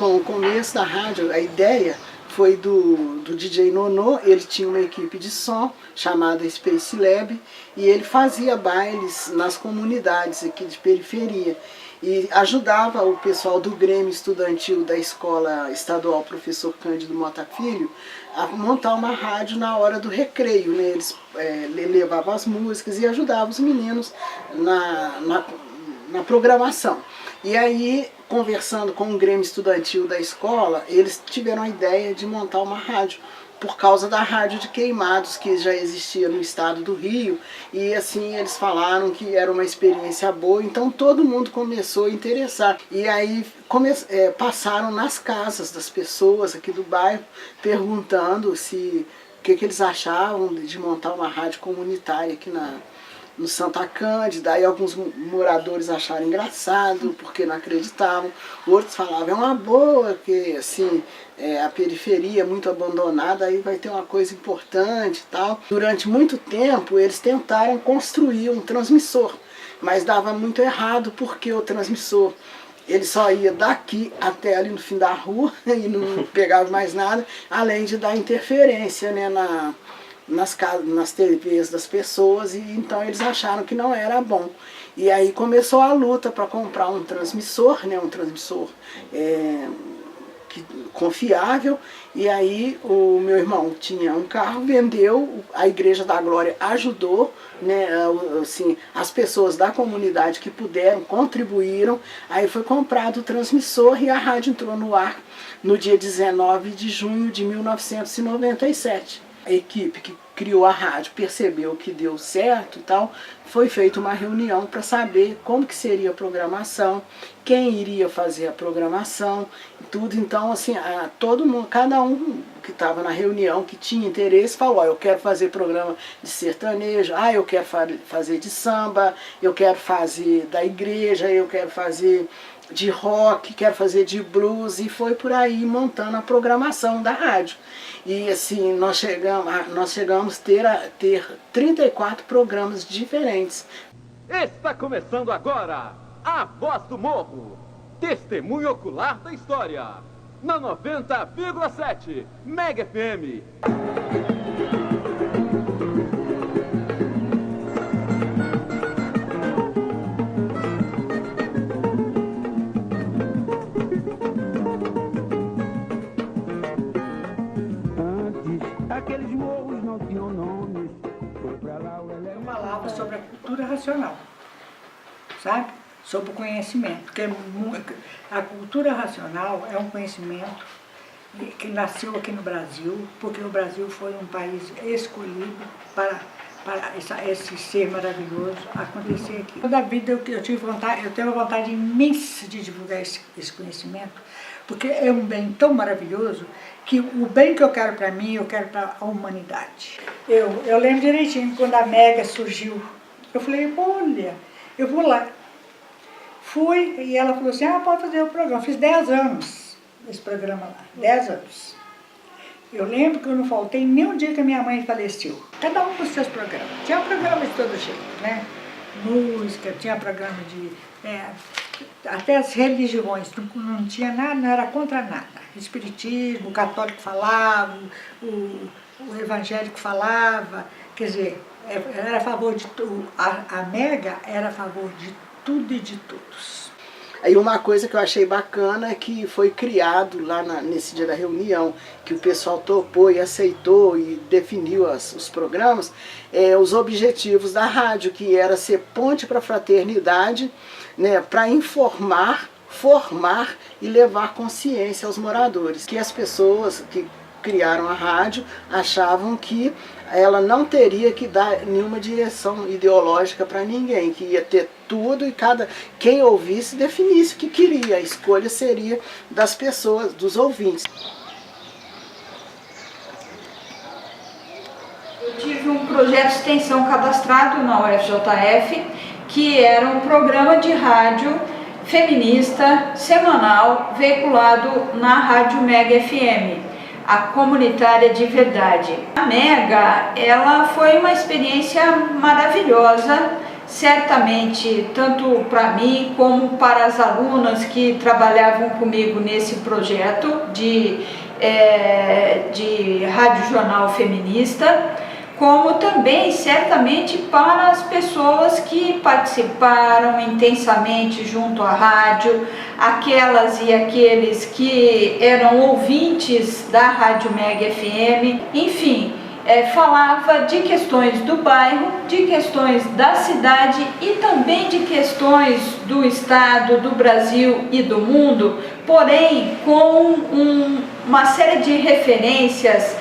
Bom, o começo da rádio, a ideia foi do DJ Nonô. Ele tinha uma equipe de som chamada Space Lab e ele fazia bailes nas comunidades aqui de periferia e ajudava o pessoal do Grêmio Estudantil da Escola Estadual Professor Cândido Mota Filho a montar uma rádio na hora do recreio, né? Eles levavam as músicas e ajudavam os meninos na programação. E aí, conversando com o Grêmio Estudantil da escola, eles tiveram a ideia de montar uma rádio, por causa da rádio de Queimados, que já existia no estado do Rio, e assim eles falaram que era uma experiência boa, então todo mundo começou a interessar. E aí passaram nas casas das pessoas aqui do bairro, perguntando o que eles achavam de montar uma rádio comunitária aqui no Santa Cândida. Aí alguns moradores acharam engraçado, porque não acreditavam. Outros falavam, é uma boa, que assim, a periferia é muito abandonada, aí vai ter uma coisa importante e tal. Durante muito tempo eles tentaram construir um transmissor, mas dava muito errado, porque o transmissor ele só ia daqui até ali no fim da rua e não pegava mais nada, além de dar interferência, né, nas TVs das pessoas, e então eles acharam que não era bom. E aí começou a luta para comprar um transmissor, né, um transmissor confiável, e aí o meu irmão tinha um carro, vendeu, a Igreja da Glória ajudou, né, assim, as pessoas da comunidade que puderam, contribuíram, aí foi comprado o transmissor e a rádio entrou no ar no dia 19 de junho de 1997. A equipe que criou a rádio percebeu que deu certo e tal, foi feita uma reunião para saber como que seria a programação, quem iria fazer a programação, tudo. Então, assim, todo mundo, cada um que estava na reunião, que tinha interesse, falou, eu quero fazer programa de sertanejo, eu quero fazer de samba, eu quero fazer da igreja, eu quero fazer de rock, quero fazer de blues, e foi por aí montando a programação da rádio. E assim, nós chegamos a ter 34 programas diferentes. Está começando agora a Voz do Morro, testemunho ocular da história, na 90,7 Mega FM. Aqueles morros não tinham nomes. Eu falava sobre a cultura racional, sabe? Sobre o conhecimento. Porque a cultura racional é um conhecimento que nasceu aqui no Brasil, porque o Brasil foi um país escolhido para esse ser maravilhoso acontecer aqui. Toda a vida eu tenho uma vontade imensa de divulgar esse conhecimento, porque é um bem tão maravilhoso que o bem que eu quero para mim, eu quero para a humanidade. Eu lembro direitinho, quando a Mega surgiu, eu falei, olha, eu vou lá. Fui, e ela falou assim, pode fazer o programa. Fiz 10 anos esse programa lá, 10 anos. Eu lembro que eu não faltei nem um dia que a minha mãe faleceu. Cada um com os seus programas. Tinha programa de todo jeito, né? Música, tinha programa de... até as religiões, não tinha nada, não era contra nada. Espiritismo, o católico falava, o evangélico falava, quer dizer, era a favor de tudo. A Mega era a favor de tudo e de todos. Aí uma coisa que eu achei bacana é que foi criado lá nesse dia da reunião, que o pessoal topou e aceitou e definiu os programas, os objetivos da rádio, que era ser ponte para a fraternidade, né, para informar, formar e levar consciência aos moradores. Que as pessoas que criaram a rádio achavam que ela não teria que dar nenhuma direção ideológica para ninguém, que ia ter tudo e quem ouvisse definisse o que queria, a escolha seria das pessoas, dos ouvintes. Eu tive um projeto de extensão cadastrado na UFJF, que era um programa de rádio feminista semanal veiculado na Rádio Mega FM, a comunitária de verdade. A Mega, ela foi uma experiência maravilhosa, certamente, tanto para mim como para as alunas que trabalhavam comigo nesse projeto de rádio jornal feminista, como também certamente para as pessoas que participaram intensamente junto à rádio, aquelas e aqueles que eram ouvintes da Rádio Meg FM, enfim, falava de questões do bairro, de questões da cidade e também de questões do estado, do Brasil e do mundo, porém com uma série de referências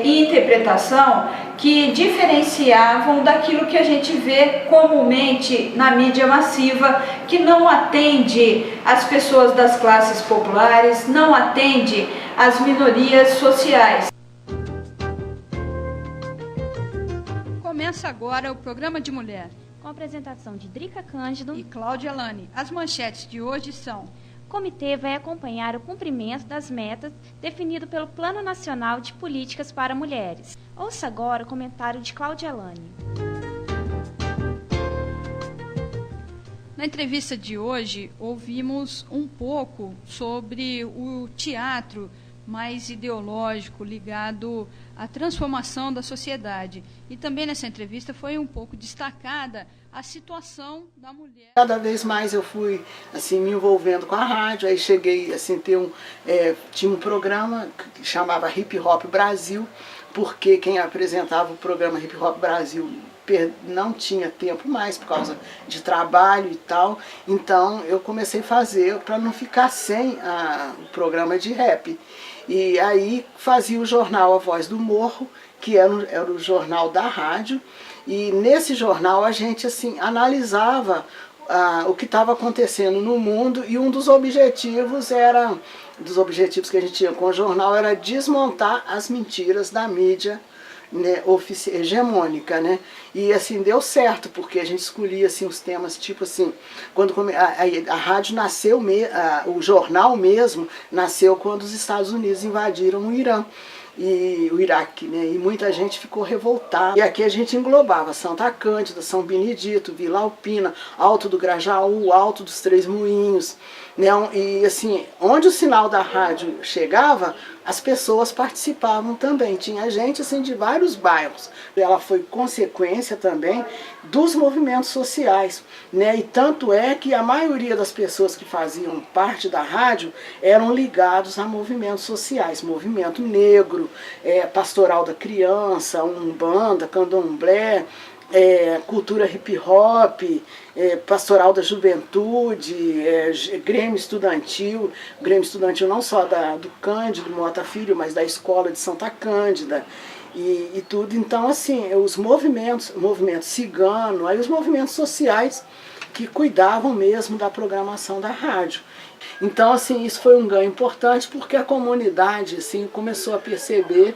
e interpretação que diferenciavam daquilo que a gente vê comumente na mídia massiva, que não atende as pessoas das classes populares, não atende as minorias sociais. Começa agora o programa de mulher, com a apresentação de Drica Cândido e Cláudia Lani. As manchetes de hoje são: o comitê vai acompanhar o cumprimento das metas definido pelo Plano Nacional de Políticas para Mulheres. Ouça agora o comentário de Cláudia Lani. Na entrevista de hoje, ouvimos um pouco sobre o teatro mais ideológico, ligado à transformação da sociedade. E também nessa entrevista foi um pouco destacada a situação da mulher. Cada vez mais eu fui assim me envolvendo com a rádio, aí cheguei assim tinha um programa que chamava Hip Hop Brasil, porque quem apresentava o programa Hip Hop Brasil não tinha tempo mais por causa de trabalho e tal, então eu comecei a fazer para não ficar sem o programa de rap. E aí fazia o jornal A Voz do Morro, que era o jornal da rádio, e nesse jornal a gente assim analisava o que estava acontecendo no mundo, e um dos objetivos que a gente tinha com o jornal era desmontar as mentiras da mídia, né, hegemônica, né? E assim deu certo, porque a gente escolhia assim os temas, tipo assim, quando a rádio nasceu, o jornal mesmo nasceu quando os Estados Unidos invadiram o Irã e o Iraque, né? E muita gente ficou revoltada. E aqui a gente englobava Santa Cândida, São Benedito, Vila Alpina, Alto do Grajaú, Alto dos Três Moinhos, né? E assim, onde o sinal da rádio chegava, as pessoas participavam também. Tinha gente assim de vários bairros. Ela foi consequência também dos movimentos sociais, né? E tanto é que a maioria das pessoas que faziam parte da rádio eram ligados a movimentos sociais, movimento negro, pastoral da criança, umbanda, candomblé, cultura hip hop, pastoral da juventude, grêmio estudantil não só do Cândido Mota Filho, mas da escola de Santa Cândida e tudo. Então assim, os movimentos cigano, aí os movimentos sociais que cuidavam mesmo da programação da rádio. Então assim, isso foi um ganho importante, porque a comunidade assim começou a perceber,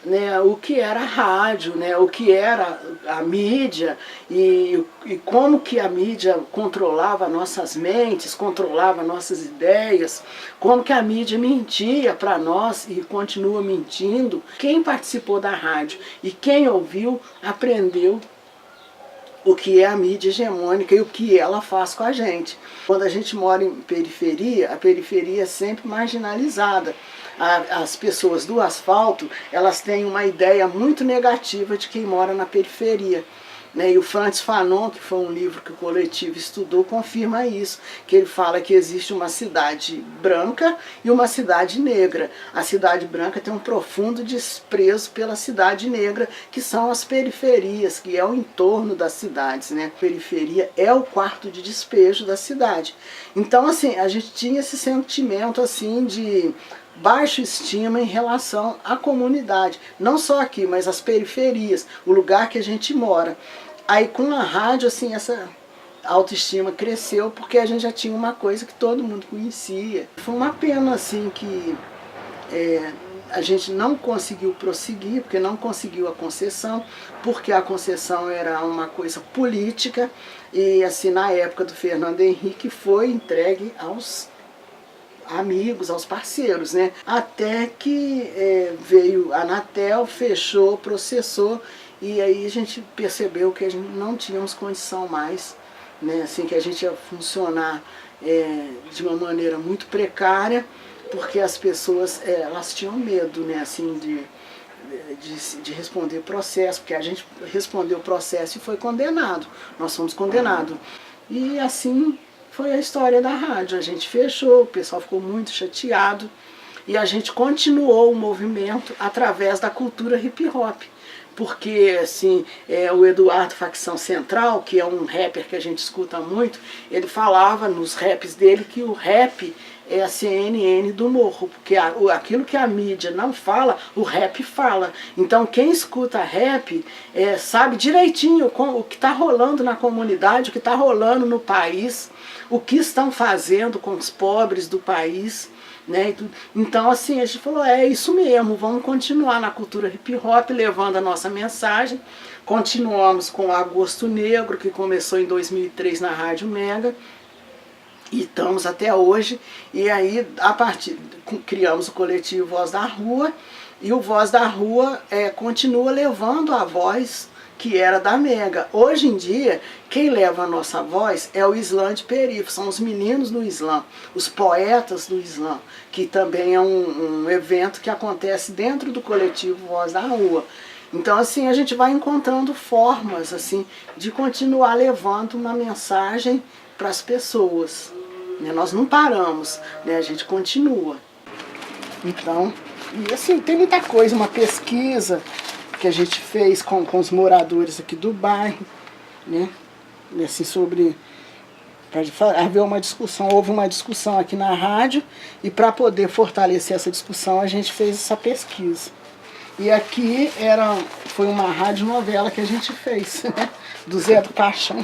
né, o que era a rádio, né, o que era a mídia e como que a mídia controlava nossas mentes, controlava nossas ideias, como que a mídia mentia para nós e continua mentindo. Quem participou da rádio e quem ouviu aprendeu o que é a mídia hegemônica e o que ela faz com a gente. Quando a gente mora em periferia, a periferia é sempre marginalizada. As pessoas do asfalto, elas têm uma ideia muito negativa de quem mora na periferia, né? E o Frantz Fanon, que foi um livro que o coletivo estudou, confirma isso, que ele fala que existe uma cidade branca e uma cidade negra. A cidade branca tem um profundo desprezo pela cidade negra, que são as periferias, que é o entorno das cidades, né? A periferia é o quarto de despejo da cidade. Então assim, a gente tinha esse sentimento assim de baixa estima em relação à comunidade, não só aqui, mas as periferias, o lugar que a gente mora. Aí com a rádio, assim, essa autoestima cresceu, porque a gente já tinha uma coisa que todo mundo conhecia. Foi uma pena, assim, que a gente não conseguiu prosseguir, porque não conseguiu a concessão, porque a concessão era uma coisa política, e assim, na época do Fernando Henrique foi entregue aos amigos, aos parceiros, né? Até que veio a Anatel, fechou, processou e aí a gente percebeu que a gente não tínhamos condição mais, né, assim, que a gente ia funcionar de uma maneira muito precária, porque as pessoas elas tinham medo, né, assim, de responder processo, porque a gente respondeu o processo e foi condenado, nós fomos condenados. E assim foi a história da rádio, a gente fechou, o pessoal ficou muito chateado, e a gente continuou o movimento através da cultura hip hop. Porque assim, o Eduardo Facção Central, que é um rapper que a gente escuta muito, ele falava nos raps dele que o rap é a CNN do morro, porque aquilo que a mídia não fala, o rap fala. Então quem escuta rap sabe direitinho o que está rolando na comunidade, o que está rolando no país, o que estão fazendo com os pobres do país. Né? Então assim, a gente falou, é isso mesmo, vamos continuar na cultura hip hop, levando a nossa mensagem. Continuamos com o Agosto Negro, que começou em 2003 na Rádio Mega, e estamos até hoje. E aí criamos o coletivo Voz da Rua, e o Voz da Rua continua levando a voz que era da Mega. Hoje em dia, quem leva a nossa voz é o Islã de Perif, são os meninos do Islã, os poetas do Islã, que também é um evento que acontece dentro do coletivo Voz da Rua. Então assim, a gente vai encontrando formas assim de continuar levando uma mensagem para as pessoas, né? Nós não paramos, né? A gente continua. Então, e assim, tem muita coisa, uma pesquisa que a gente fez com os moradores aqui do bairro, né? E assim, para haver uma discussão, houve uma discussão aqui na rádio, e para poder fortalecer essa discussão a gente fez essa pesquisa. E aqui foi uma radionovela que a gente fez, né? Do Zé do Caixão.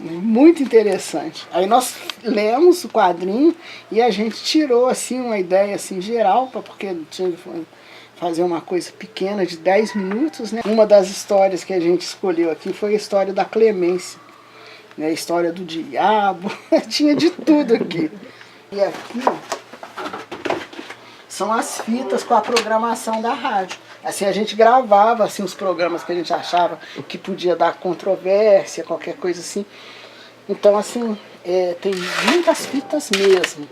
Muito interessante. Aí nós lemos o quadrinho e a gente tirou assim uma ideia assim geral, porque tinha que fazer uma coisa pequena de 10 minutos, né? Uma das histórias que a gente escolheu aqui foi a história da Clemência, né? A história do diabo, tinha de tudo aqui. E aqui são as fitas com a programação da rádio. Assim, a gente gravava assim, os programas que a gente achava que podia dar controvérsia, qualquer coisa assim. Então, assim, tem muitas fitas mesmo.